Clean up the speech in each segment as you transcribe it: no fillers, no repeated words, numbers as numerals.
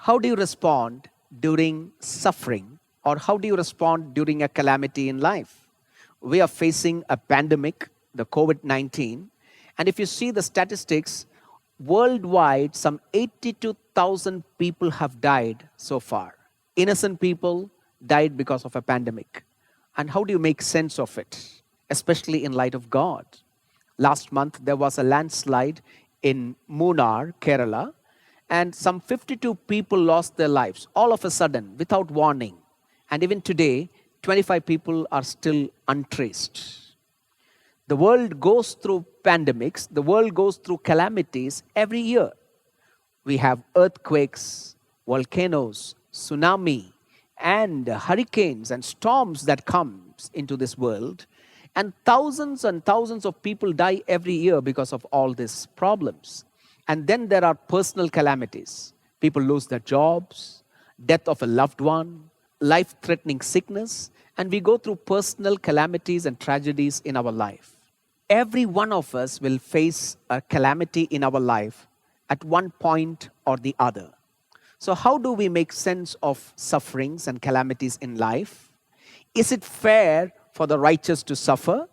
How do you respond during suffering, or how do you respond during a calamity in life? We are facing a pandemic, the COVID 19, and if you see the statistics, worldwide, some 82,000 people have died so far. Innocent people died because of a pandemic. And how do you make sense of it, especially in light of God? Last month, there was a landslide in Munnar, Kerala, and some 52 people lost their lives all of a sudden without warning. And even today, 25 people are still untraced. The world goes through pandemics, the world goes through calamities every year. We have earthquakes, volcanoes, tsunami, and hurricanes and storms that comes into this world. And thousands of people die every year because of all these problems. And then there are personal calamities. People lose their jobs, death of a loved one, life-threatening sickness, and we go through personal calamities and tragedies in our life. Every one of us will face a calamity in our life at one point or the other. So how do we make sense of sufferings and calamities in life? Is it fair for the righteous to suffer?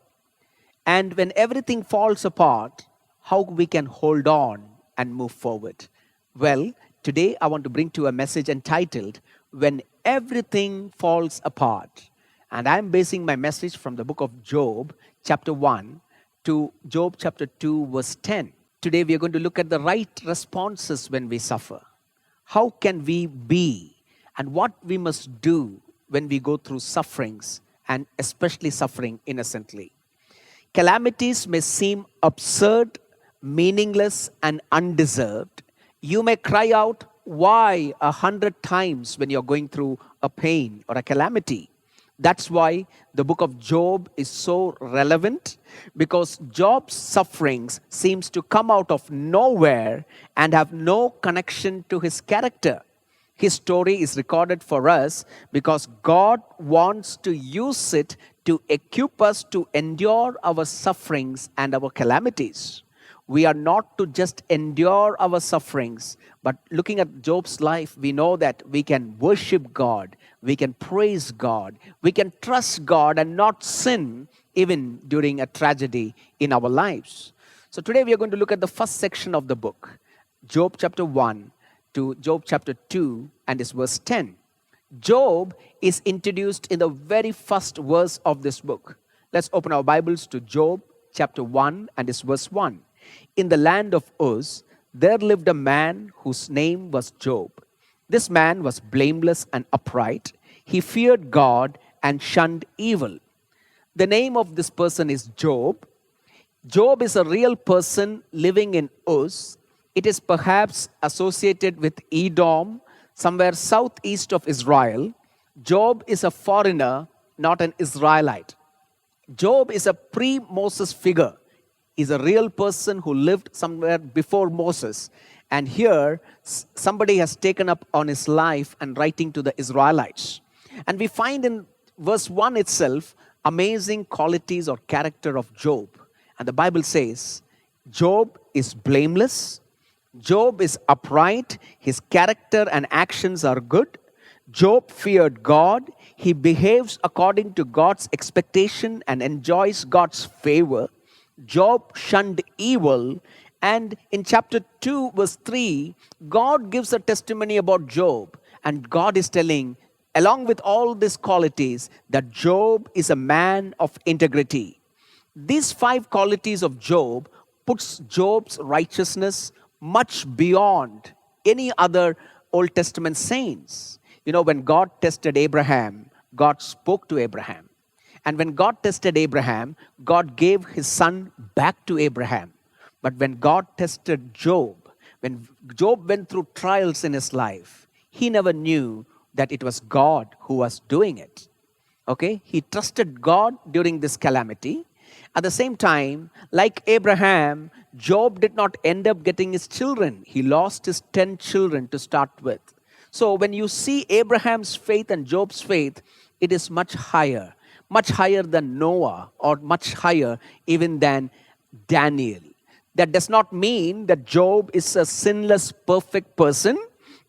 And when everything falls apart, how we can hold on and move forward? Well, today I want to bring to you a message entitled, When Everything Falls Apart. And I'm basing my message from the book of Job, chapter 1, to Job chapter 2, verse 10. Today we are going to look at the right responses when we suffer. How can we be, and what we must do when we go through sufferings, and especially suffering innocently. Calamities may seem absurd, meaningless, and undeserved. You may cry out, why 100 times when you're going through a pain or a calamity. That's why the book of Job is so relevant, because Job's sufferings seems to come out of nowhere and have no connection to his character. His story is recorded for us because God wants to use it to equip us to endure our sufferings and our calamities. We are not to just endure our sufferings, but looking at Job's life, we know that we can worship God, we can praise God, we can trust God and not sin even during a tragedy in our lives. So today we are going to look at the first section of the book, Job chapter 1 to Job chapter 2 and its verse 10. Job is introduced in the very first verse of this book. Let's open our Bibles to Job chapter 1 and its verse 1. In the land of Uz, there lived a man whose name was Job. This man was blameless and upright. He feared God and shunned evil. The name of this person is Job. Job is a real person living in Uz. It is perhaps associated with Edom, somewhere southeast of Israel. Job is a foreigner, not an Israelite. Job is a pre-Moses figure. He's a real person who lived somewhere before Moses. And here, somebody has taken up on his life and writing to the Israelites. And we find in verse 1 itself, amazing qualities or character of Job. And the Bible says, Job is blameless. Job is upright. His character and actions are good. Job feared God. He behaves according to God's expectation and enjoys God's favor. Job shunned evil. And in chapter 2, verse 3, God gives a testimony about Job. And God is telling, along with all these qualities, that Job is a man of integrity. These 5 qualities of Job puts Job's righteousness much beyond any other Old Testament saints. You know, when God tested Abraham, God spoke to Abraham. And when God tested Abraham, God gave his son back to Abraham. But when God tested Job, when Job went through trials in his life, he never knew that it was God who was doing it. Okay? He trusted God during this calamity. At the same time, like Abraham, Job did not end up getting his children. He lost his 10 children to start with. So when you see Abraham's faith and Job's faith, it is much higher than Noah, or much higher even than Daniel. That does not mean that Job is a sinless, perfect person.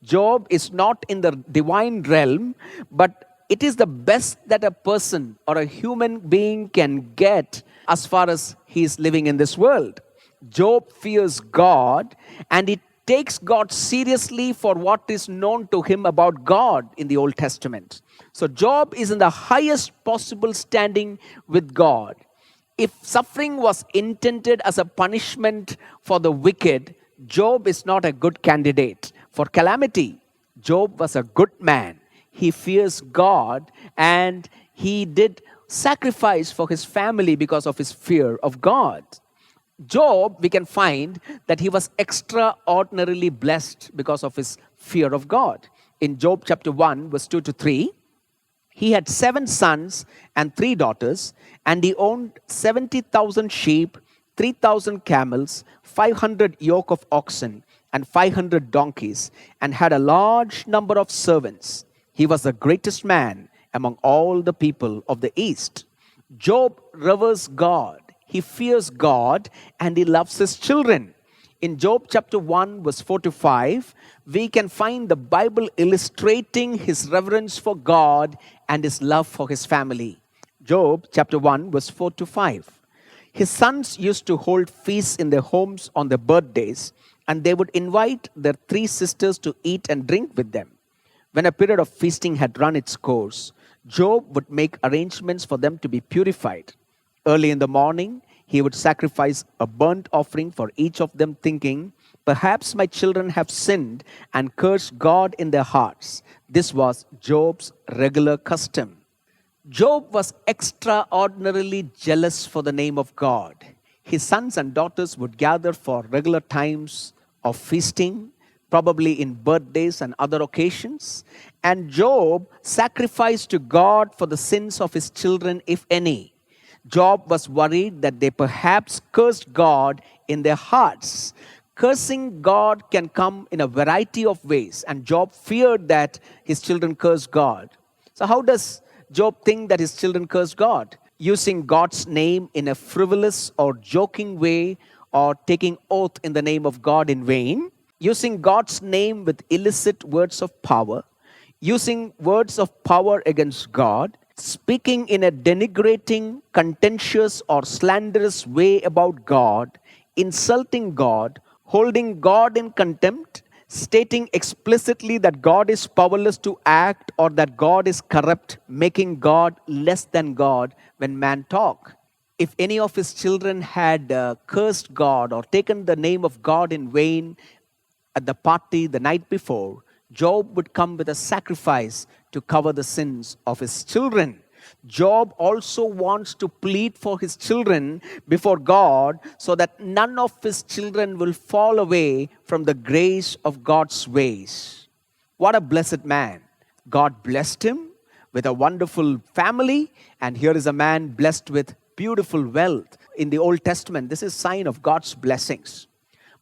Job is not in the divine realm, but it is the best that a person or a human being can get as far as he is living in this world. Job fears God and he takes God seriously for what is known to him about God in the Old Testament. So, Job is in the highest possible standing with God. If suffering was intended as a punishment for the wicked, Job is not a good candidate for calamity. Job was a good man. He fears God and he did sacrifice for his family because of his fear of God. Job, we can find that he was extraordinarily blessed because of his fear of God. In Job chapter 1, verse 2 to 3, he had 7 sons and 3 daughters, and he owned 70,000 sheep, 3,000 camels, 500 yoke of oxen, and 500 donkeys, and had a large number of servants. He was the greatest man among all the people of the East. Job reveres God, he fears God, and he loves his children. In Job chapter 1, verse 4 to 5, we can find the Bible illustrating his reverence for God and his love for his family. Job chapter 1, verse 4 to 5. His sons used to hold feasts in their homes on their birthdays, and they would invite their 3 sisters to eat and drink with them. When a period of feasting had run its course, Job would make arrangements for them to be purified. Early in the morning, he would sacrifice a burnt offering for each of them, thinking, "Perhaps my children have sinned and cursed God in their hearts." This was Job's regular custom. Job was extraordinarily jealous for the name of God. His sons and daughters would gather for regular times of feasting, probably in birthdays and other occasions. And Job sacrificed to God for the sins of his children, if any. Job was worried that they perhaps cursed God in their hearts. Cursing God can come in a variety of ways, and Job feared that his children cursed God. So, how does Job think that his children cursed God? Using God's name in a frivolous or joking way, or taking oath in the name of God in vain, using God's name with illicit words of power, using words of power against God, speaking in a denigrating, contentious, or slanderous way about God, insulting God, holding God in contempt, stating explicitly that God is powerless to act or that God is corrupt, making God less than God when man talk. If any of his children had cursed God or taken the name of God in vain at the party the night before, Job would come with a sacrifice to cover the sins of his children. Job also wants to plead for his children before God so that none of his children will fall away from the grace of God's ways. What a blessed man. God blessed him with a wonderful family, and here is a man blessed with beautiful wealth. In the Old Testament, this is a sign of God's blessings.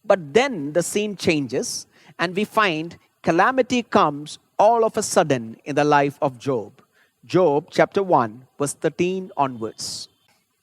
But then the scene changes, and we find calamity comes all of a sudden in the life of Job. Job chapter 1, verse 13 onwards.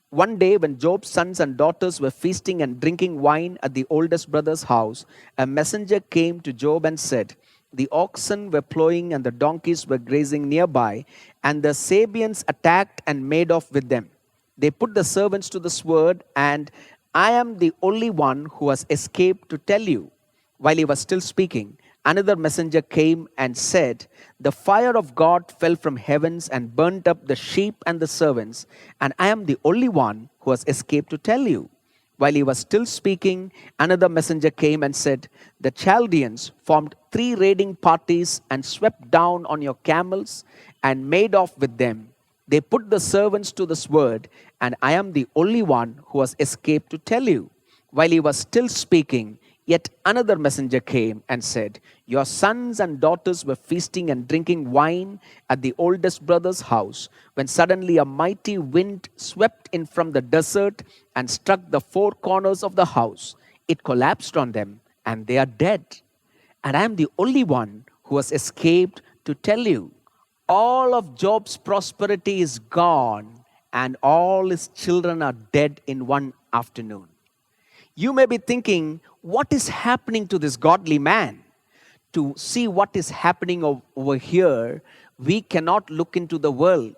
One day, when Job's sons and daughters were feasting and drinking wine at the oldest brother's house, a messenger came to Job and said, "The oxen were plowing and the donkeys were grazing nearby, and the Sabeans attacked and made off with them. They put the servants to the sword, and I am the only one who has escaped to tell you." While he was still speaking, another messenger came and said, "The fire of God fell from heavens and burnt up the sheep and the servants, and I am the only one who has escaped to tell you." While he was still speaking, another messenger came and said, "The Chaldeans formed 3 raiding parties and swept down on your camels and made off with them. They put the servants to the sword, and I am the only one who has escaped to tell you." While he was still speaking, yet another messenger came and said, "Your sons and daughters were feasting and drinking wine at the oldest brother's house, when suddenly a mighty wind swept in from the desert and struck the 4 corners of the house. It collapsed on them, and they are dead. And I am the only one who has escaped to tell you." All of Job's prosperity is gone, and all his children are dead in one afternoon. You may be thinking, what is happening to this godly man? to see what is happening over here, we cannot look into the world.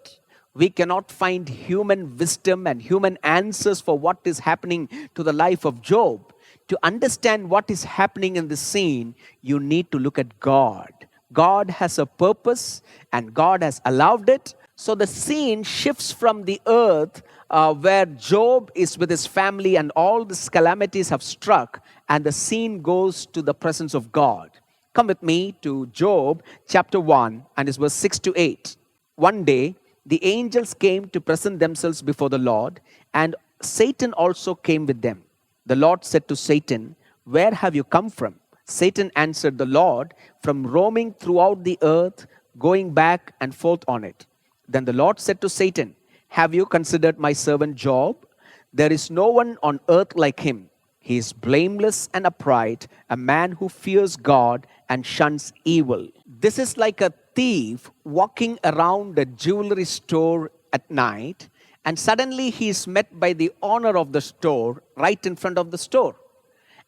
We cannot find human wisdom and human answers for what is happening to the life of Job. To understand what is happening in the scene, you need to look at God. God has a purpose and God has allowed it. So the scene shifts from the earth where Job is with his family and all these calamities have struck, and the scene goes to the presence of God. Come with me to Job chapter 1 and it's verse 6 to 8. One day, the angels came to present themselves before the Lord, and Satan also came with them. The Lord said to Satan, "Where have you come from?" Satan answered the Lord, "From roaming throughout the earth, going back and forth on it." Then the Lord said to Satan, "Have you considered my servant Job? There is no one on earth like him. He is blameless and upright, a man who fears God and shuns evil." This is like a thief walking around a jewelry store at night, and suddenly he is met by the owner of the store right in front of the store.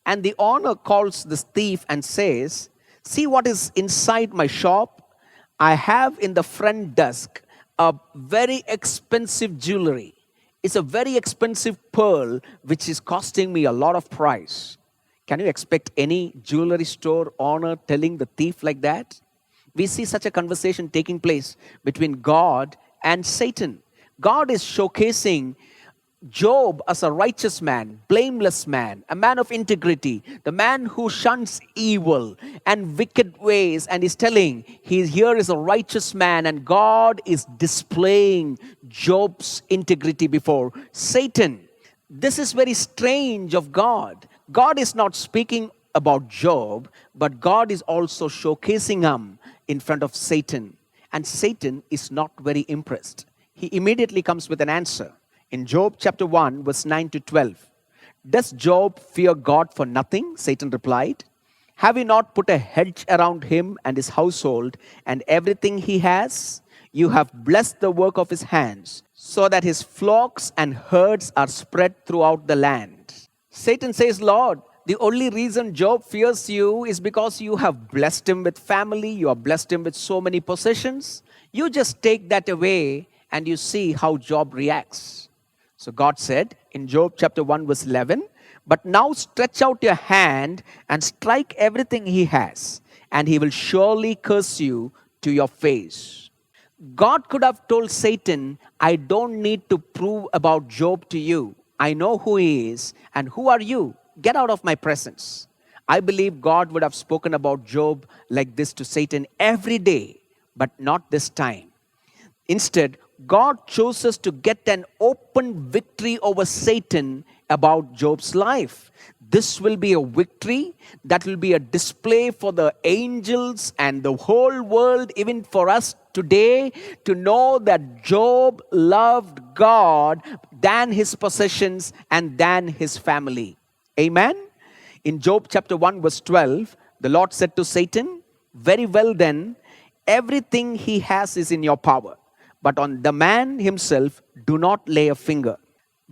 And the owner calls this thief and says, "See what is inside my shop? I have in the front desk a very expensive jewelry. It's a very expensive pearl which is costing me a lot of price." Can you expect any jewelry store owner telling the thief like that? We see such a conversation taking place between God and Satan. God is showcasing Job as a righteous man, blameless man, a man of integrity, the man who shuns evil and wicked ways, and is telling here is a righteous man, and God is displaying Job's integrity before Satan. This is very strange of God. God is not speaking about Job, but God is also showcasing him in front of Satan. And Satan is not very impressed. He immediately comes with an answer. In Job chapter 1, verse 9 to 12. "Does Job fear God for nothing?" Satan replied. "Have you not put a hedge around him and his household and everything he has? You have blessed the work of his hands, so that his flocks and herds are spread throughout the land." Satan says, "Lord, the only reason Job fears you is because you have blessed him with family, you have blessed him with so many possessions. You just take that away and you see how Job reacts." So God said in Job chapter 1 verse 11, "But now stretch out your hand and strike everything he has, and he will surely curse you to your face." God could have told Satan, "I don't need to prove about Job to you. I know who he is, and who are you? Get out of my presence." I believe God would have spoken about Job like this to Satan every day, but not this time. Instead, God chooses to get an open victory over Satan about Job's life. This will be a victory that will be a display for the angels and the whole world, even for us today, to know that Job loved God than his possessions and than his family. Amen. In Job chapter 1 verse 12, the Lord said to Satan, "Very well then, everything he has is in your power, but on the man himself do not lay a finger."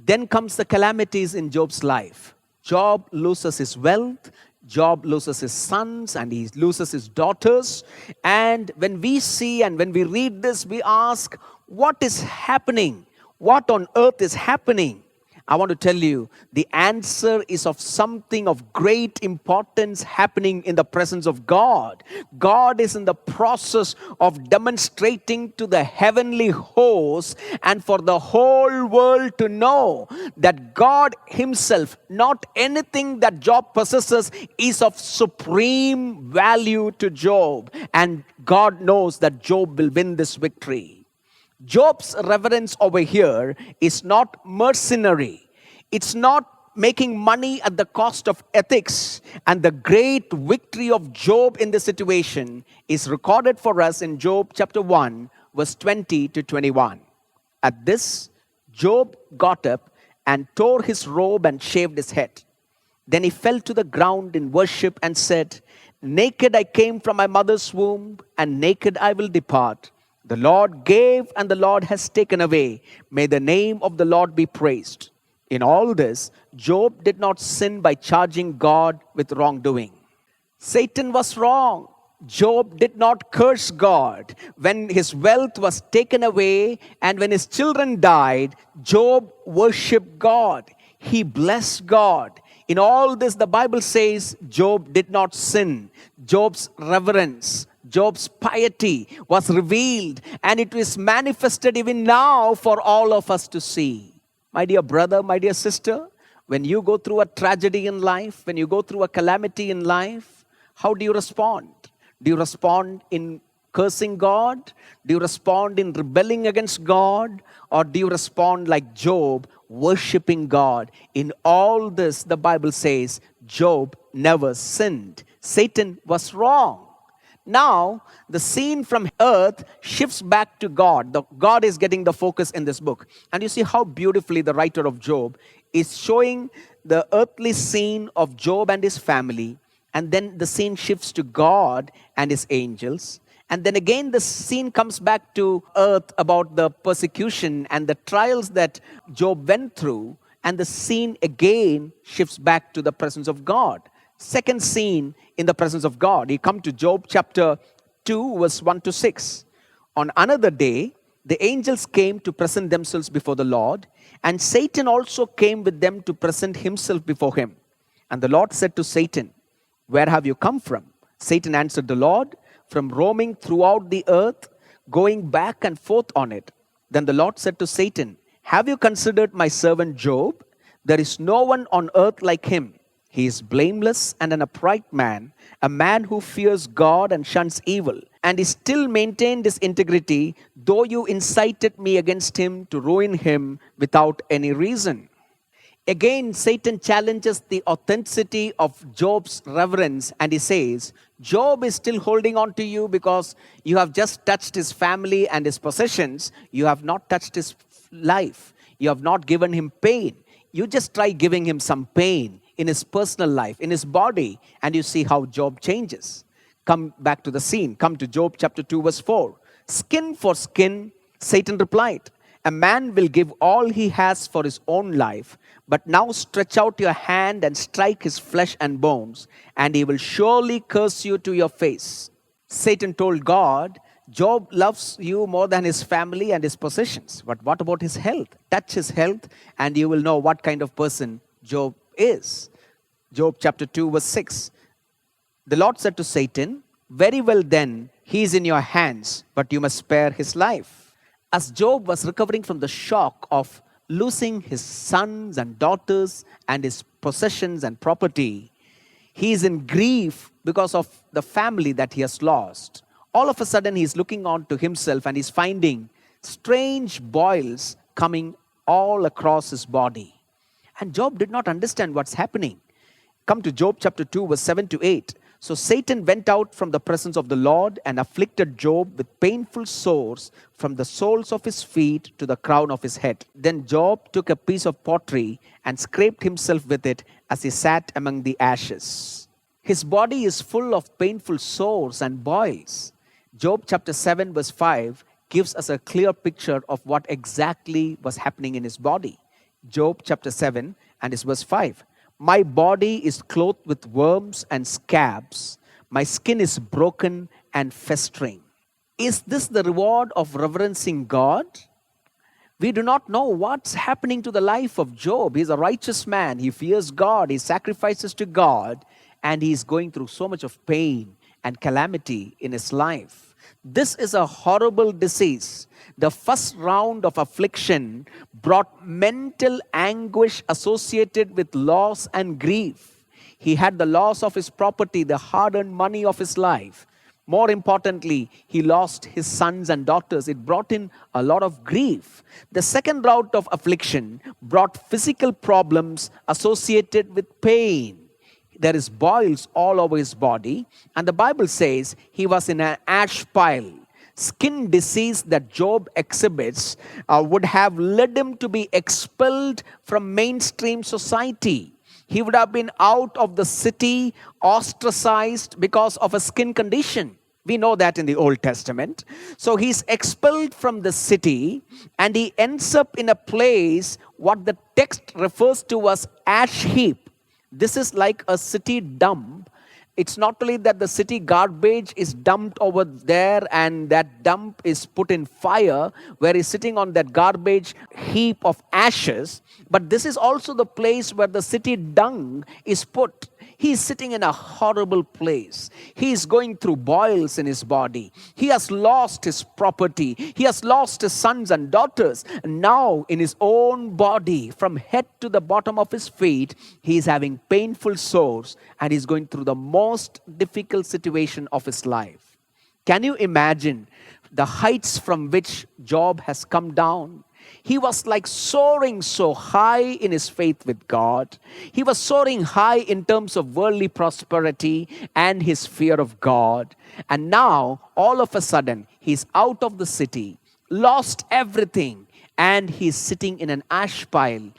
Then comes the calamities in Job's life. Job loses his wealth, Job loses his sons, and he loses his daughters. And when we see and when we read this, we ask, what is happening? What on earth is happening? I want to tell you, the answer is of something of great importance happening in the presence of God. God is in the process of demonstrating to the heavenly hosts and for the whole world to know that God himself, not anything that Job possesses, is of supreme value to Job. And God knows that Job will win this victory. Job's reverence over here is not mercenary. It's not making money at the cost of ethics. And the great victory of Job in this situation is recorded for us in Job chapter 1, verse 20 to 21. At this, Job got up and tore his robe and shaved his head. Then he fell to the ground in worship and said, "Naked I came from my mother's womb, and naked I will depart. The Lord gave and the Lord has taken away. May the name of the Lord be praised." In all this, Job did not sin by charging God with wrongdoing. Satan was wrong. Job did not curse God. When his wealth was taken away and when his children died, Job worshiped God. He blessed God. In all this, the Bible says Job did not sin. Job's reverence, Job's piety was revealed, and it is manifested even now for all of us to see. My dear brother, my dear sister, when you go through a tragedy in life, when you go through a calamity in life, how do you respond? Do you respond in cursing God? Do you respond in rebelling against God? Or do you respond like Job, worshiping God? In all this, the Bible says Job never sinned. Satan was wrong. Now, the scene from earth shifts back to God. God is getting the focus in this book. And you see how beautifully the writer of Job is showing the earthly scene of Job and his family. And then the scene shifts to God and his angels. And then again, the scene comes back to earth about the persecution and the trials that Job went through. And the scene again shifts back to the presence of God. Second scene in the presence of God. You come to Job chapter 2, verse 1 to 6. On another day, the angels came to present themselves before the Lord, and Satan also came with them to present himself before him. And the Lord said to Satan, "Where have you come from?" Satan answered the Lord, "From roaming throughout the earth, going back and forth on it." Then the Lord said to Satan, "Have you considered my servant Job? There is no one on earth like him. He is blameless and an upright man, a man who fears God and shuns evil. And he still maintained his integrity, though you incited me against him to ruin him without any reason." Again, Satan challenges the authenticity of Job's reverence, and he says, Job is still holding on to you because you have just touched his family and his possessions. You have not touched his life. You have not given him pain. You just try giving him some pain in his personal life, in his body, and you see how Job changes. Come back to the scene. Come to Job chapter 2, verse 4. "Skin for skin," Satan replied. "A man will give all he has for his own life, but now stretch out your hand and strike his flesh and bones, and he will surely curse you to your face." Satan told God, Job loves you more than his family and his possessions. But what about his health? Touch his health, and you will know what kind of person Job is. Job chapter 2, verse 6. The Lord said to Satan, "Very well then, he is in your hands, but you must spare his life." As Job was recovering from the shock of losing his sons and daughters and his possessions and property, he is in grief because of the family that he has lost. All of a sudden, he is looking on to himself and he's finding strange boils coming all across his body. And Job did not understand what's happening. Come to Job chapter 2, verse 7 to 8. "So Satan went out from the presence of the Lord and afflicted Job with painful sores from the soles of his feet to the crown of his head. Then Job took a piece of pottery and scraped himself with it as he sat among the ashes." His body is full of painful sores and boils. Job chapter 7, verse 5 gives us a clear picture of what exactly was happening in his body. Job chapter 7 and his verse 5. "My body is clothed with worms and scabs. My skin is broken and festering." Is this the reward of reverencing God? We do not know what's happening to the life of Job. He's a righteous man. He fears God. He sacrifices to God. And he's going through so much of pain and calamity in his life. This is a horrible disease. The first round of affliction brought mental anguish associated with loss and grief. He had the loss of his property, the hard-earned money of his life. More importantly, he lost his sons and daughters. It brought in a lot of grief. The second round of affliction brought physical problems associated with pain. There is boils all over his body, and the Bible says he was in an ash pile. Skin disease that Job exhibits would have led him to be expelled from mainstream society. He would have been out of the city, ostracized because of a skin condition. We know that in the Old Testament. So he's expelled from the city, and he ends up in a place what the text refers to as ash heap. This is like a city dump It's not only that the city garbage is dumped over there and that dump is put in fire where he's sitting on that garbage heap of ashes, but this is also the place where the city dung is put. He is sitting in a horrible place. He is going through boils in his body. He has lost his property. He has lost his sons and daughters. And now, in his own body, from head to the bottom of his feet, he is having painful sores and he's going through the most difficult situation of his life. Can you imagine the heights from which Job has come down? He was like soaring so high in his faith with God. He was soaring high in terms of worldly prosperity and his fear of God. And now, all of a sudden, he's out of the city, lost everything, and he's sitting in an ash pile,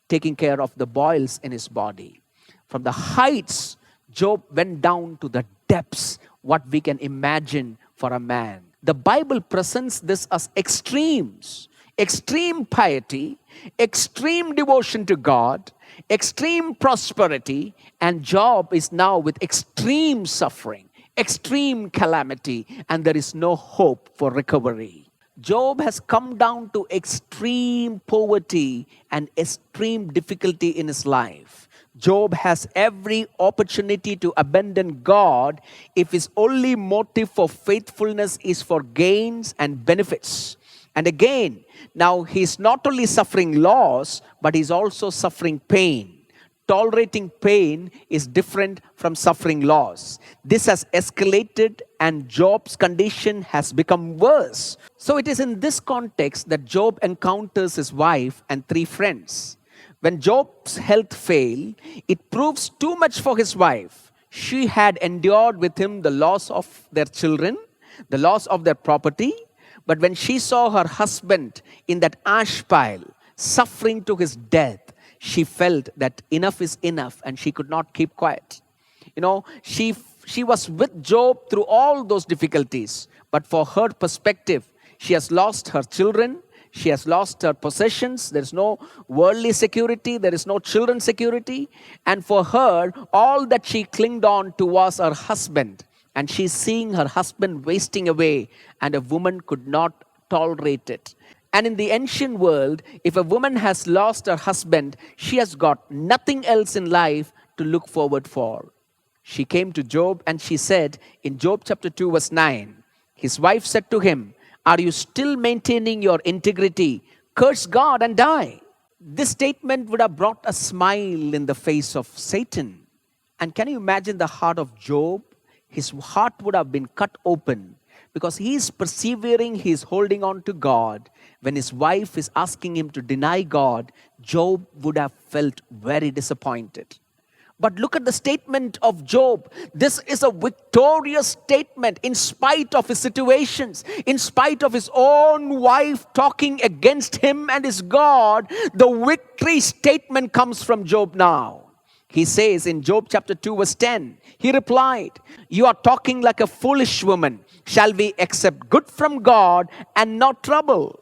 taking care of the boils in his body. From the heights, Job went down to the depths, what we can imagine for a man. The Bible presents this as extremes. Extreme piety, extreme devotion to God, extreme prosperity, and Job is now with extreme suffering, extreme calamity, and there is no hope for recovery. Job has come down to extreme poverty and extreme difficulty in his life. Job has every opportunity to abandon God if his only motive for faithfulness is for gains and benefits. And again, now he's not only suffering loss, but he's also suffering pain. Tolerating pain is different from suffering loss. This has escalated and Job's condition has become worse. So it is in this context that Job encounters his wife and 3 friends. When Job's health failed, it proves too much for his wife. She had endured with him the loss of their children, the loss of their property. But when she saw her husband in that ash pile, suffering to his death, she felt that enough is enough and she could not keep quiet. She was with Job through all those difficulties. But for her perspective, she has lost her children. She has lost her possessions. There is no worldly security. There is no children's security. And for her, all that she clinged on to was her husband. And she's seeing her husband wasting away, and a woman could not tolerate it. And in the ancient world, if a woman has lost her husband, she has got nothing else in life to look forward for. She came to Job and she said in Job chapter 2 verse 9, his wife said to him, "Are you still maintaining your integrity? Curse God and die." This statement would have brought a smile in the face of Satan. And can you imagine the heart of Job? His heart would have been cut open because he is persevering, he is holding on to God. When his wife is asking him to deny God, Job would have felt very disappointed. But look at the statement of Job. This is a victorious statement in spite of his situations, in spite of his own wife talking against him and his God. The victory statement comes from Job now. He says in Job chapter 2 verse 10, he replied, "You are talking like a foolish woman. Shall we accept good from God and not trouble?"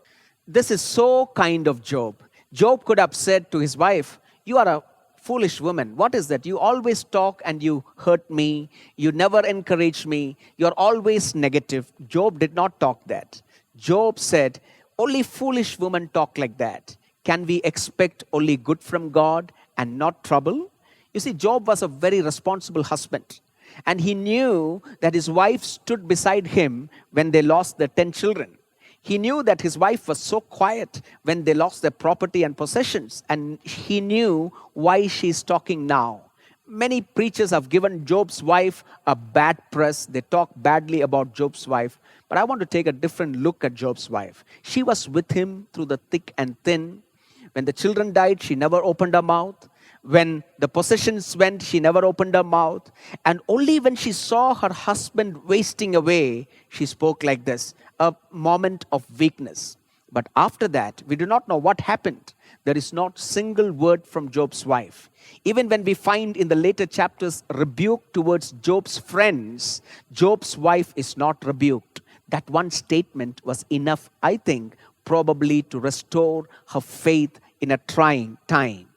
This is so kind of Job. Job could have said to his wife, "You are a foolish woman. What is that? You always talk and you hurt me. You never encourage me. You're always negative." Job did not talk that. Job said, "Only foolish women talk like that. Can we expect only good from God and not trouble?" You see, Job was a very responsible husband. And he knew that his wife stood beside him when they lost their 10 children. He knew that his wife was so quiet when they lost their property and possessions. And he knew why she's talking now. Many preachers have given Job's wife a bad press. They talk badly about Job's wife. But I want to take a different look at Job's wife. She was with him through the thick and thin. When the children died, she never opened her mouth. When the possessions went, she never opened her mouth. And only when she saw her husband wasting away, she spoke like this, a moment of weakness. But after that, we do not know what happened. There is not a single word from Job's wife. Even when we find in the later chapters rebuke towards Job's friends, Job's wife is not rebuked. That one statement was enough, I think, probably to restore her faith in a trying time.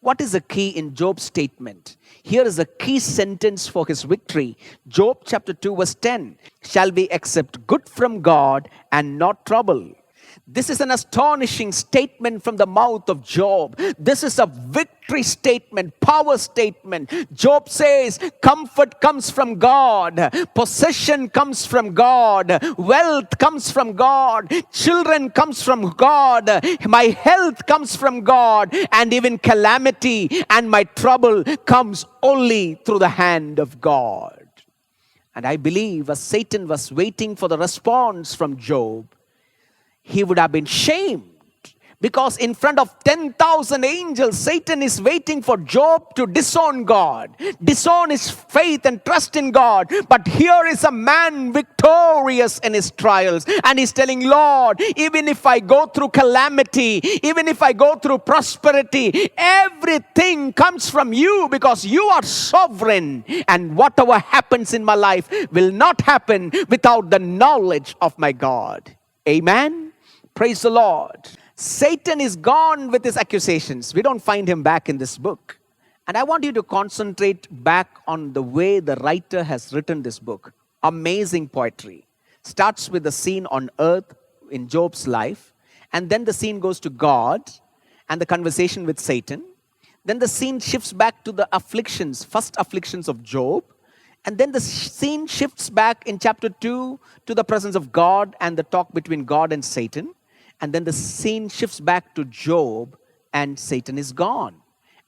What is the key in Job's statement? Here is a key sentence for his victory. Job chapter 2 verse 10. Shall we accept good from God and not trouble? This is an astonishing statement from the mouth of Job. This is a victory statement, power statement. Job says, comfort comes from God, possession comes from God, wealth comes from God, children comes from God, my health comes from God, and even calamity and my trouble comes only through the hand of God. And I believe as Satan was waiting for the response from Job, he would have been shamed, because in front of 10,000 angels, Satan is waiting for Job to disown God, disown his faith and trust in God. But here is a man victorious in his trials, and he's telling, Lord, even if I go through calamity, even if I go through prosperity, everything comes from you, because you are sovereign, and whatever happens in my life will not happen without the knowledge of my God. Amen. Praise the Lord. Satan is gone with his accusations. We don't find him back in this book. And I want you to concentrate back on the way the writer has written this book. Amazing poetry. Starts with the scene on earth in Job's life. And then the scene goes to God and the conversation with Satan. Then the scene shifts back to the afflictions, first afflictions of Job. And then the scene shifts back in chapter 2 to the presence of God and the talk between God and Satan. And then the scene shifts back to Job and Satan is gone.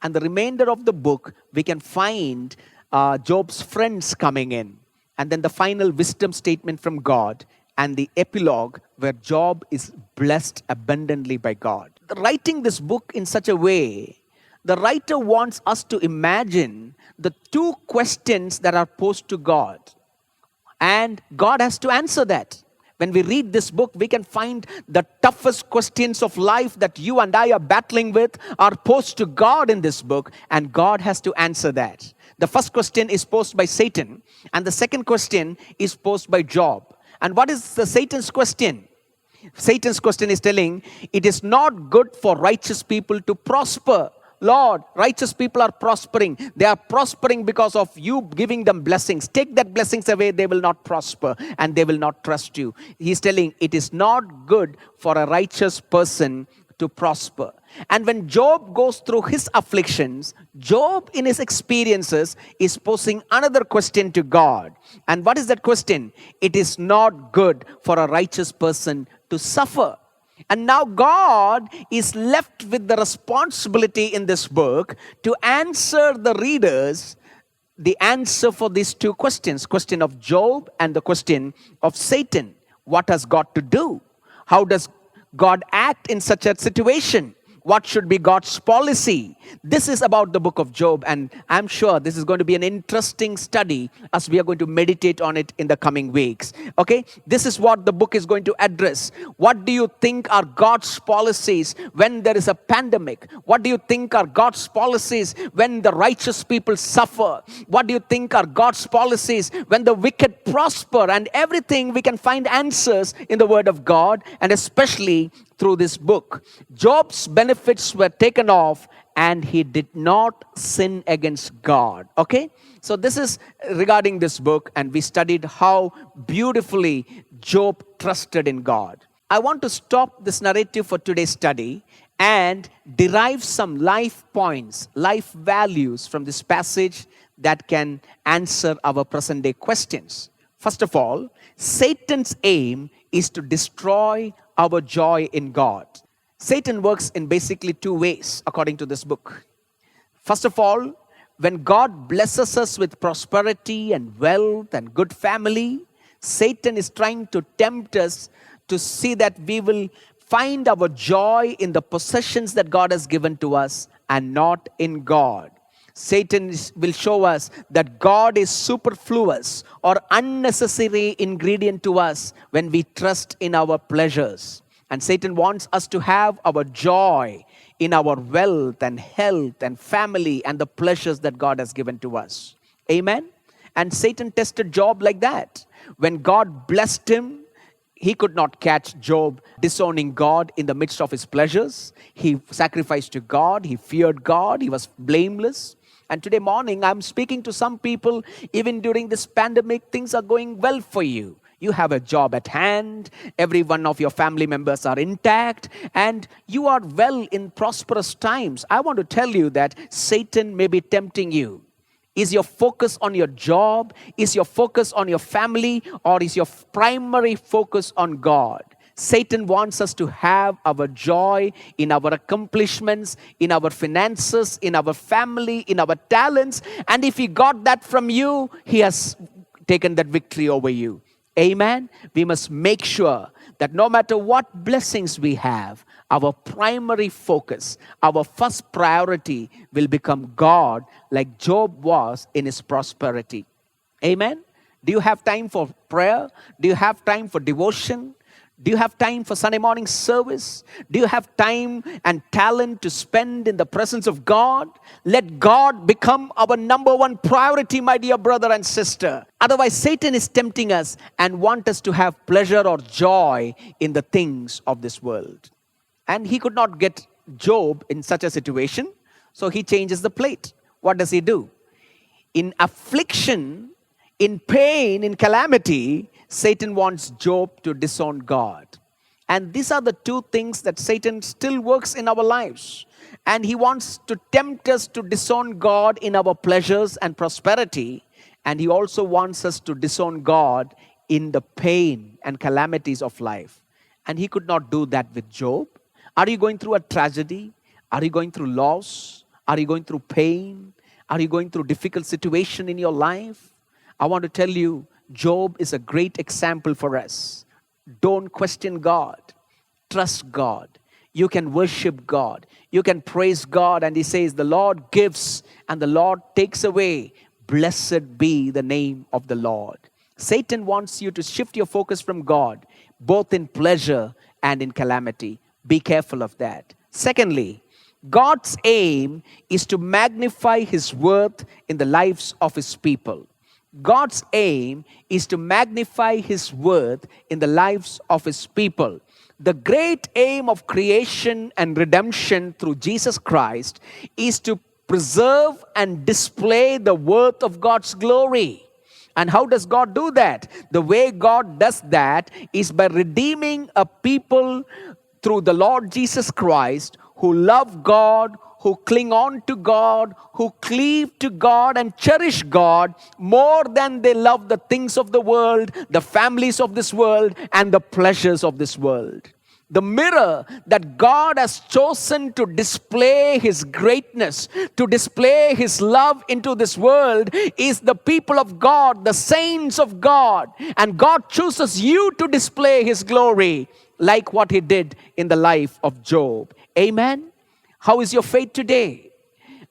And the remainder of the book, we can find Job's friends coming in. And then the final wisdom statement from God and the epilogue where Job is blessed abundantly by God. Writing this book in such a way, the writer wants us to imagine the two questions that are posed to God. And God has to answer that. When we read this book, we can find the toughest questions of life that you and I are battling with are posed to God in this book, and God has to answer that. The first question is posed by Satan, and the second question is posed by Job. And what is the Satan's question? Satan's question is telling, it is not good for righteous people to prosper. Lord, righteous people are prospering. They are prospering because of you giving them blessings. Take that blessings away, they will not prosper and they will not trust you. He's telling it is not good for a righteous person to prosper. And when Job goes through his afflictions, Job in his experiences is posing another question to God. And what is that question? It is not good for a righteous person to suffer. And now God is left with the responsibility in this book to answer the readers the answer for these two questions. Question of Job and the question of Satan. What has God to do? How does God act in such a situation? What should be God's policy? This is about the book of Job, and I'm sure this is going to be an interesting study as we are going to meditate on it in the coming weeks. Okay, this is what the book is going to address. What do you think are God's policies when there is a pandemic? What do you think are God's policies when the righteous people suffer? What do you think are God's policies when the wicked prosper? And everything we can find answers in the Word of God, and especially through this book. Job's benefits were taken off and he did not sin against God. Okay? So this is regarding this book, and we studied how beautifully Job trusted in God. I want to stop this narrative for today's study and derive some life points, life values from this passage that can answer our present day questions. First of all, Satan's aim is to destroy our joy in God. Satan works in basically two ways according to this book. First of all, when God blesses us with prosperity and wealth and good family, Satan is trying to tempt us to see that we will find our joy in the possessions that God has given to us and not in God. Satan will show us that God is superfluous or unnecessary ingredient to us when we trust in our pleasures. And Satan wants us to have our joy in our wealth and health and family and the pleasures that God has given to us. Amen? And Satan tested Job like that. When God blessed him He could not catch Job disowning God in the midst of his pleasures. He sacrificed to God. He feared God. He was blameless. And today morning, I'm speaking to some people, even during this pandemic, things are going well for you. You have a job at hand. Every one of your family members are intact. And you are well in prosperous times. I want to tell you that Satan may be tempting you. Is your focus on your job? Is your focus on your family? Or is your primary focus on God? Satan wants us to have our joy in our accomplishments, in our finances, in our family, in our talents. And if he got that from you, he has taken that victory over you. Amen. We must make sure that no matter what blessings we have, our primary focus, our first priority will become God, like Job was in his prosperity. Amen. Do you have time for prayer? Do you have time for devotion? Do you have time for Sunday morning service? Do you have time and talent to spend in the presence of God? Let God become our number one priority, my dear brother and sister. Otherwise, Satan is tempting us and wants us to have pleasure or joy in the things of this world. And he could not get Job in such a situation, so he changes the plate. What does he do? In affliction, in pain, in calamity, Satan wants Job to disown God. And these are the two things that Satan still works in our lives. And he wants to tempt us to disown God in our pleasures and prosperity. And he also wants us to disown God in the pain and calamities of life. And he could not do that with Job. Are you going through a tragedy? Are you going through loss? Are you going through pain? Are you going through difficult situation in your life? I want to tell you, Job is a great example for us. Don't question God. Trust God. You can worship God. You can praise God. And he says, the Lord gives and the Lord takes away. Blessed be the name of the Lord. Satan wants you to shift your focus from God, both in pleasure and in calamity. Be careful of that. Secondly, God's aim is to magnify his worth in the lives of his people. God's aim is to magnify his worth in the lives of his people. The great aim of creation and redemption through Jesus Christ is to preserve and display the worth of God's glory. And how does God do that? The way God does that is by redeeming a people through the Lord Jesus Christ who love God, who cling on to God, who cleave to God and cherish God more than they love the things of the world, the families of this world, and the pleasures of this world. The mirror that God has chosen to display his greatness, to display his love into this world, is the people of God, the saints of God. And God chooses you to display his glory, like what he did in the life of Job. Amen. How is your faith today?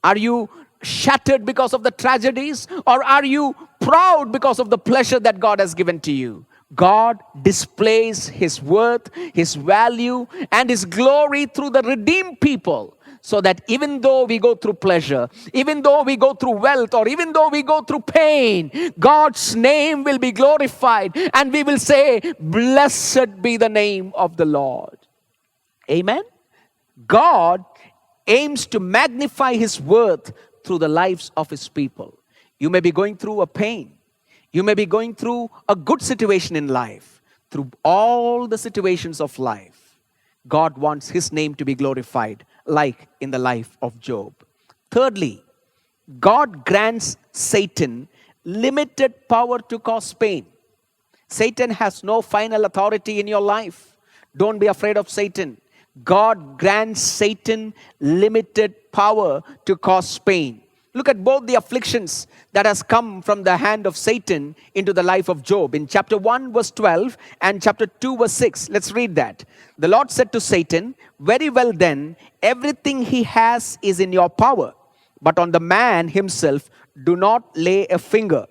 Are you shattered because of the tragedies, or are you proud because of the pleasure that God has given to you? God displays his worth, his value, and his glory through the redeemed people, so that even though we go through pleasure, even though we go through wealth, or even though we go through pain, God's name will be glorified, and we will say, blessed be the name of the Lord. Amen. God aims to magnify his worth through the lives of his people. You may be going through a pain. You may be going through a good situation in life. Through all the situations of life, God wants his name to be glorified, like in the life of Job. Thirdly, God grants Satan limited power to cause pain. Satan has no final authority in your life. Don't be afraid of Satan. God grants Satan limited power to cause pain. Look at both the afflictions that has come from the hand of Satan into the life of Job. In chapter 1 verse 12 and chapter 2 verse 6. Let's read that. The Lord said to Satan, very well then, everything he has is in your power. But on the man himself, do not lay a finger.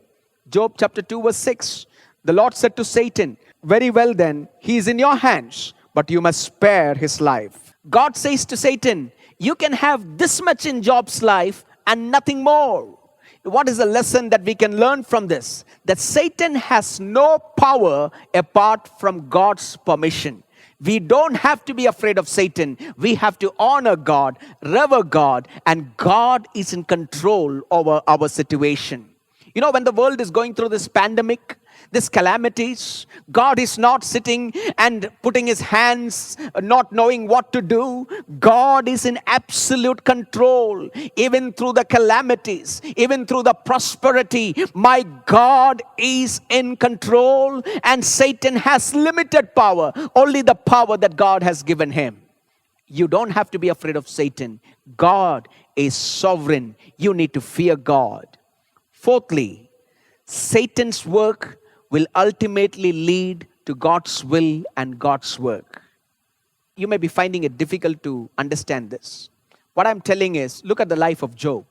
Job chapter 2 verse 6. The Lord said to Satan, very well then, he is in your hands, but you must spare his life. God says to Satan, you can have this much in Job's life and nothing more. What is the lesson that we can learn from this? That Satan has no power apart from God's permission. We don't have to be afraid of Satan. We have to honor God, revere God, and God is in control over our situation. You know, when the world is going through this pandemic, these calamities, God is not sitting and putting his hands, not knowing what to do. God is in absolute control, even through the calamities, even through the prosperity. My God is in control, and Satan has limited power, only the power that God has given him. You don't have to be afraid of Satan. God is sovereign. You need to fear God. Fourthly, Satan's work will ultimately lead to God's will and God's work. You may be finding it difficult to understand this. What I'm telling is, look at the life of Job.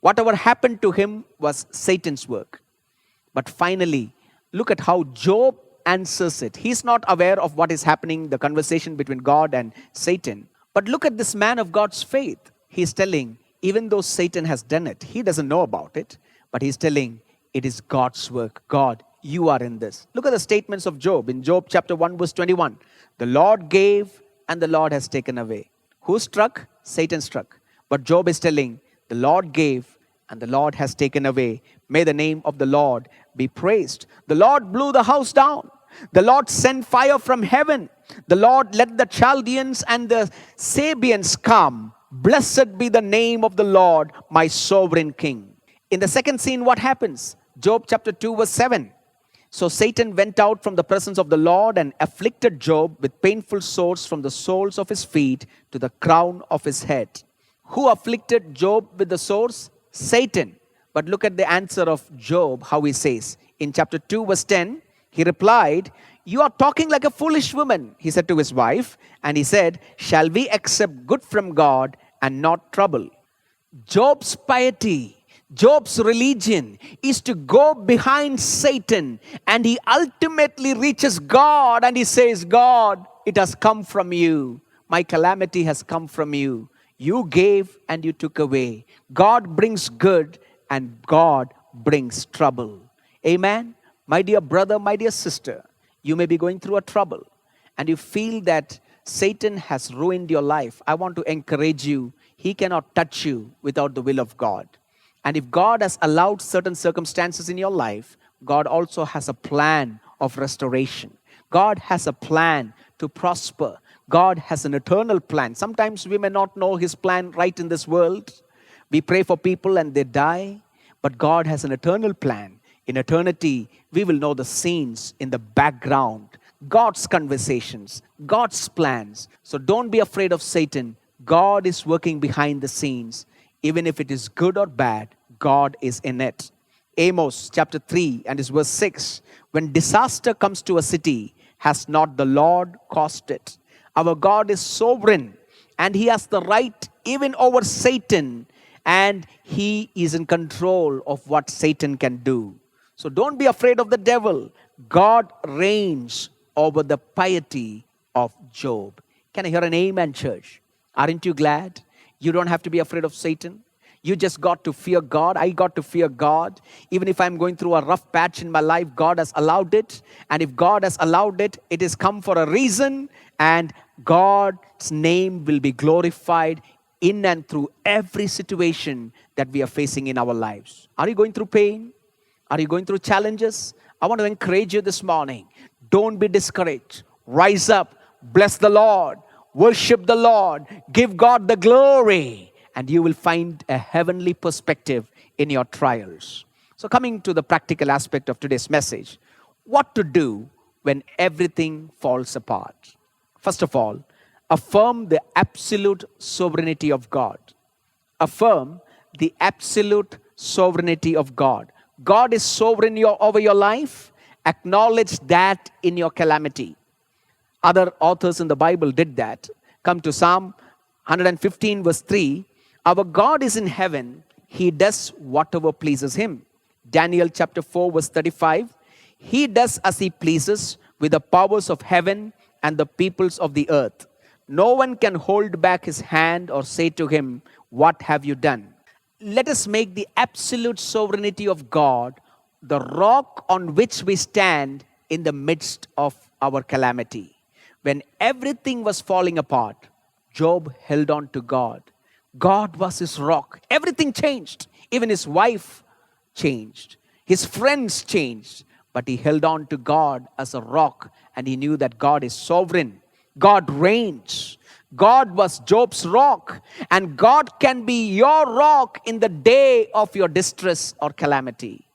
Whatever happened to him was Satan's work. But finally, look at how Job answers it. He's not aware of what is happening, the conversation between God and Satan. But look at this man of God's faith. He's telling, even though Satan has done it, he doesn't know about it, but he's telling, it is God's work. God, you are in this. Look at the statements of Job. In Job chapter 1 verse 21. The Lord gave and the Lord has taken away. Who struck? Satan struck. But Job is telling, the Lord gave and the Lord has taken away. May the name of the Lord be praised. The Lord blew the house down. The Lord sent fire from heaven. The Lord let the Chaldeans and the Sabians come. Blessed be the name of the Lord, my sovereign King. In the second scene, what happens? Job chapter 2 verse 7. So Satan went out from the presence of the Lord and afflicted Job with painful sores from the soles of his feet to the crown of his head. Who afflicted Job with the sores? Satan. But look at the answer of Job, how he says. In chapter 2 verse 10, he replied, you are talking like a foolish woman, he said to his wife. And he said, shall we accept good from God and not trouble? Job's piety, Job's religion is to go behind Satan, and he ultimately reaches God and he says, God, it has come from you. My calamity has come from you. You gave and you took away. God brings good and God brings trouble. Amen. My dear brother, my dear sister, you may be going through a trouble and you feel that Satan has ruined your life. I want to encourage you. He cannot touch you without the will of God. And if God has allowed certain circumstances in your life, God also has a plan of restoration. God has a plan to prosper. God has an eternal plan. Sometimes we may not know his plan right in this world. We pray for people and they die. But God has an eternal plan. In eternity, we will know the scenes in the background, God's conversations, God's plans. So don't be afraid of Satan. God is working behind the scenes. Even if it is good or bad, God is in it. Amos chapter 3 and his verse 6. When disaster comes to a city, has not the Lord caused it? Our God is sovereign and he has the right even over Satan, and he is in control of what Satan can do. So don't be afraid of the devil. God reigns over the piety of Job. Can I hear an amen, church? Aren't you glad? You don't have to be afraid of Satan. You just got to fear God. I got to fear God. Even if I'm going through a rough patch in my life, God has allowed it. And if God has allowed it, it has come for a reason. And God's name will be glorified in and through every situation that we are facing in our lives. Are you going through pain? Are you going through challenges? I want to encourage you this morning. Don't be discouraged. Rise up. Bless the Lord. Worship the Lord. Give God the glory. And you will find a heavenly perspective in your trials. So coming to the practical aspect of today's message. What to do when everything falls apart? First of all, affirm the absolute sovereignty of God. Affirm the absolute sovereignty of God. God is sovereign over your life. Acknowledge that in your calamity. Other authors in the Bible did that. Come to Psalm 115 verse 3. Our God is in heaven. He does whatever pleases him. Daniel chapter 4 verse 35. He does as he pleases with the powers of heaven and the peoples of the earth. No one can hold back his hand or say to him, what have you done? Let us make the absolute sovereignty of God the rock on which we stand in the midst of our calamity. When everything was falling apart, Job held on to God. God was his rock. Everything changed. Even his wife changed. His friends changed. But he held on to God as a rock, and he knew that God is sovereign. God reigns. God was Job's rock, and God can be your rock in the day of your distress or calamity.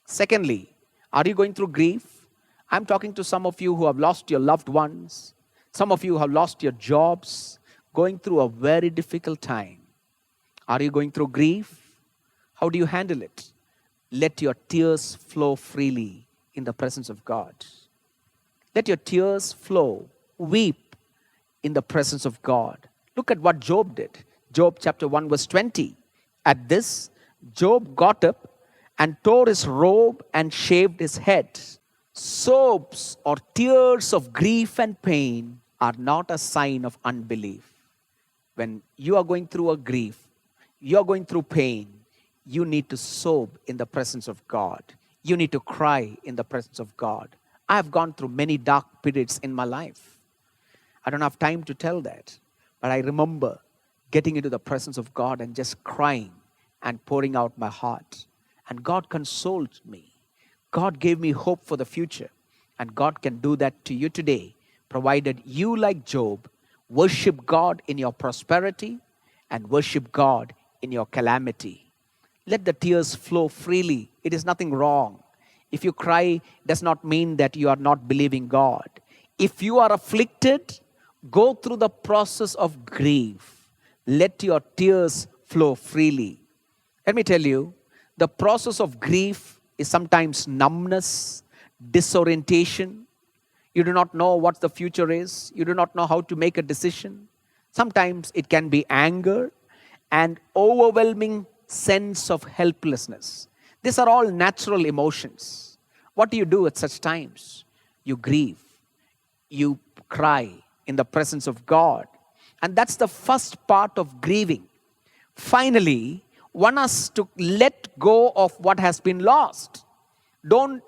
Secondly, are you going through grief? I'm talking to some of you who have lost your loved ones. Some of you have lost your jobs, going through a very difficult time. Are you going through grief? How do you handle it? Let your tears flow freely in the presence of God. Let your tears flow. Weep in the presence of God. Look at what Job did. Job chapter 1 verse 20. At this, Job got up and tore his robe and shaved his head. Sobs or tears of grief and pain are not a sign of unbelief. When you are going through a grief, you are going through pain, you need to sob in the presence of God. You need to cry in the presence of God. I have gone through many dark periods in my life. I don't have time to tell that. But I remember getting into the presence of God and just crying and pouring out my heart. And God consoled me. God gave me hope for the future. And God can do that to you today, provided you, like Job, worship God in your prosperity and worship God in your calamity. Let the tears flow freely. It is nothing wrong. If you cry, does not mean that you are not believing God. If you are afflicted, go through the process of grief. Let your tears flow freely. Let me tell you, the process of grief is sometimes numbness, disorientation. You do not know what the future is. You do not know how to make a decision. Sometimes it can be anger and overwhelming sense of helplessness. These are all natural emotions. What do you do at such times? You grieve. You cry in the presence of God. And that's the first part of grieving. Finally, one has to let go of what has been lost. Don't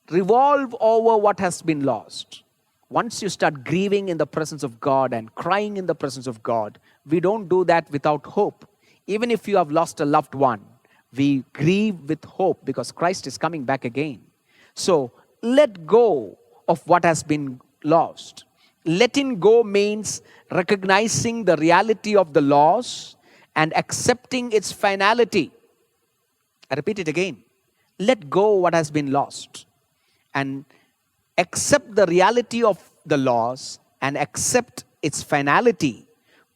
revolve over what has been lost. Once you start grieving in the presence of God and crying in the presence of God, we don't do that without hope. Even if you have lost a loved one, we grieve with hope because Christ is coming back again. So let go of what has been lost. Letting go means recognizing the reality of the loss and accepting its finality. I repeat it again. Let go what has been lost and accept the reality of the loss and accept its finality.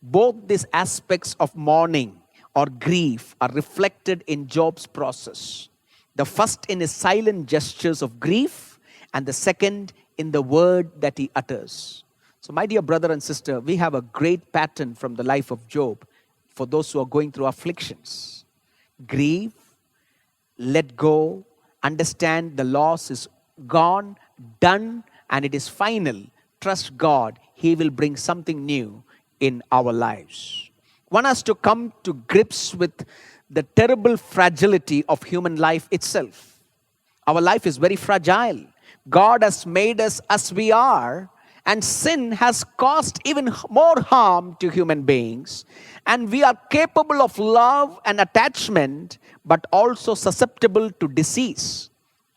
Both these aspects of mourning or grief are reflected in Job's process. The first in his silent gestures of grief, and the second in the word that he utters. So, my dear brother and sister, we have a great pattern from the life of Job for those who are going through afflictions. Grieve, let go, understand the loss is gone, done, and it is final. Trust God, He will bring something new in our lives. One has to come to grips with the terrible fragility of human life itself. Our life is very fragile. God has made us as we are, and sin has caused even more harm to human beings. And we are capable of love and attachment, but also susceptible to disease,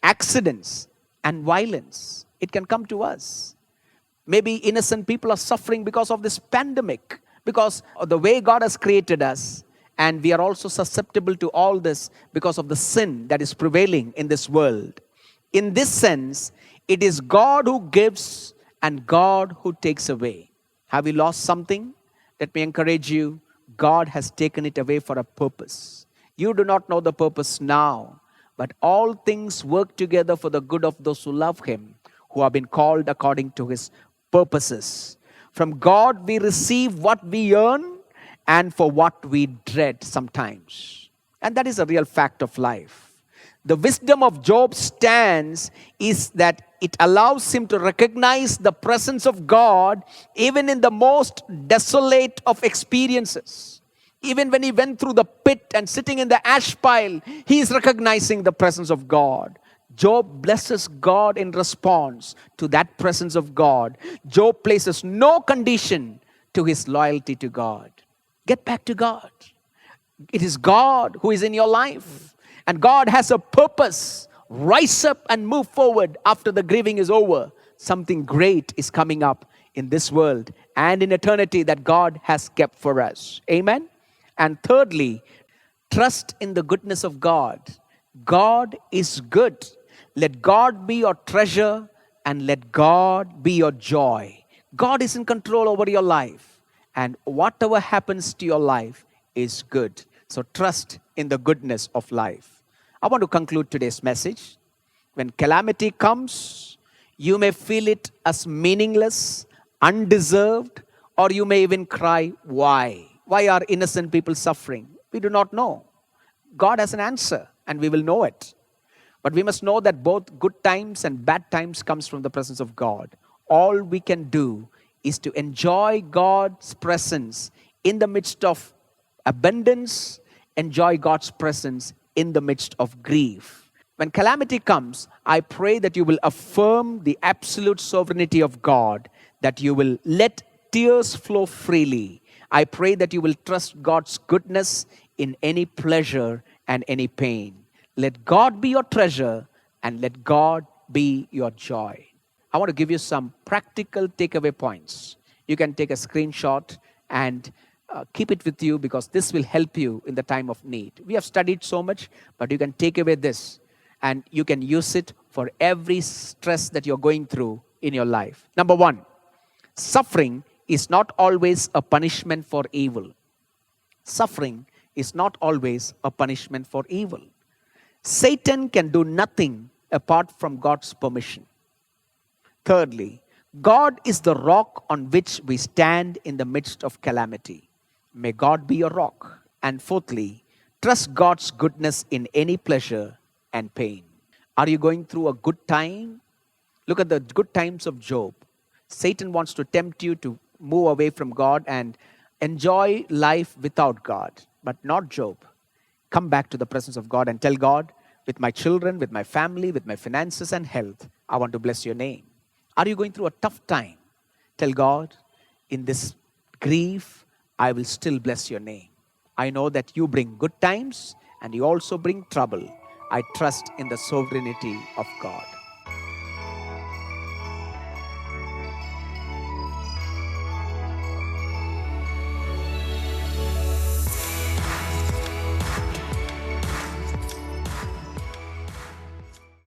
accidents, and violence. It can come to us. Maybe innocent people are suffering because of this pandemic, because of the way God has created us. And we are also susceptible to all this because of the sin that is prevailing in this world. In this sense, it is God who gives and God who takes away. Have you lost something? Let me encourage you. God has taken it away for a purpose. You do not know the purpose now, but all things work together for the good of those who love Him, who have been called according to His purposes. From God we receive what we earn and for what we dread sometimes. And that is a real fact of life. The wisdom of Job's stance is that it allows him to recognize the presence of God even in the most desolate of experiences. Even when he went through the pit and sitting in the ash pile, he is recognizing the presence of God. Job blesses God in response to that presence of God. Job places no condition to his loyalty to God. Get back to God. It is God who is in your life, and God has a purpose. Rise up and move forward after the grieving is over. Something great is coming up in this world and in eternity that God has kept for us. Amen. And thirdly, trust in the goodness of God. God is good. Let God be your treasure and let God be your joy. God is in control over your life, and whatever happens to your life is good. So trust in the goodness of life. I want to conclude today's message. When calamity comes, you may feel it as meaningless, undeserved, or you may even cry, why? Why are innocent people suffering? We do not know. God has an answer, and we will know it. But we must know that both good times and bad times comes from the presence of God. All we can do is to enjoy God's presence in the midst of abundance, enjoy God's presence in the midst of grief. When calamity comes, I pray that you will affirm the absolute sovereignty of God, that you will let tears flow freely. I pray that you will trust God's goodness in any pleasure and any pain. Let God be your treasure and let God be your joy. I want to give you some practical takeaway points. You can take a screenshot and keep it with you, because this will help you in the time of need. We have studied so much, but you can take away this and you can use it for every stress that you're going through in your life. Number one, suffering is not always a punishment for evil. Suffering is not always a punishment for evil. Satan can do nothing apart from God's permission. Thirdly, God is the rock on which we stand in the midst of calamity. May God be your rock. And fourthly, trust God's goodness in any pleasure and pain. Are you going through a good time? Look at the good times of Job. Satan wants to tempt you to move away from God and enjoy life without God, but not Job. Come back to the presence of God and tell God, with my children, with my family, with my finances and health, I want to bless your name. Are you going through a tough time? Tell God, in this grief, I will still bless your name. I know that you bring good times and you also bring trouble. I trust in the sovereignty of God.